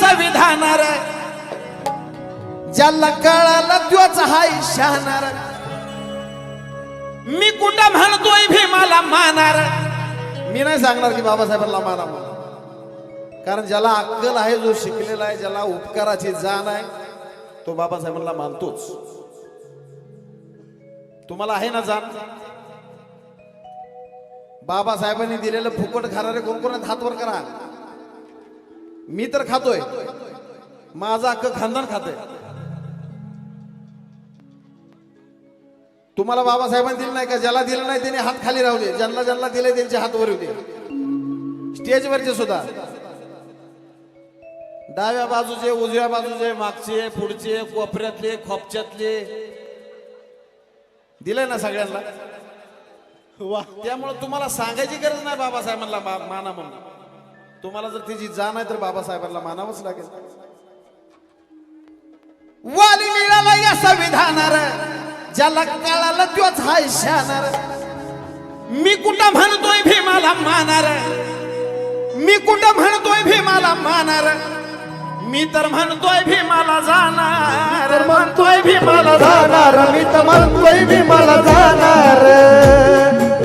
संविधानार ज्याला कळालं त्योच हाय शहाणार मी कुठं म्हणतोय भीमाला मानार मी नाही सांगणार की बाबासाहेबांना माना म्हणून कारण ज्याला अक्कल आहे जो शिकलेला आहे ज्याला उपकाराची जाण आहे तो बाबासाहेबांना मानतोच तुम्हाला आहे ना जाण बाबासाहेबांनी दिलेलं फुकट खाणारे कोण कोण हात वर करा मी तर खातोय माझा अख्खं खानदान खातोय तुम्हाला बाबासाहेबांनी दिलं नाही का ज्याला दिलं नाही त्याने हात खाली राहू दे ज्यांना ज्यांना दिले त्यांचे हात वर होते स्टेजवरचे सुद्धा डाव्या बाजूचे उजव्या बाजूचे मागचे पुढचे कोपऱ्यातले खोपच्यातले दिले ना सगळ्यांना वा त्यामुळे तुम्हाला सांगायची गरज नाही बाबासाहेबांना माना म्हणून तुम्हाला जर त्याची जाण आहे तर बाबासाहेबांना मानावंच लागेल वाली मिळाला या संविधानार ज्याला कळालं त्योच हाय शहाणार मी कुठं म्हणतोय भीमाला मानार मी कुठं म्हणतोय भीमाला मानार मी तर म्हणतोय भीमाला जाणार म्हणतोय भीमाला जाणार मी तर म्हणतोय भीमाला जाणार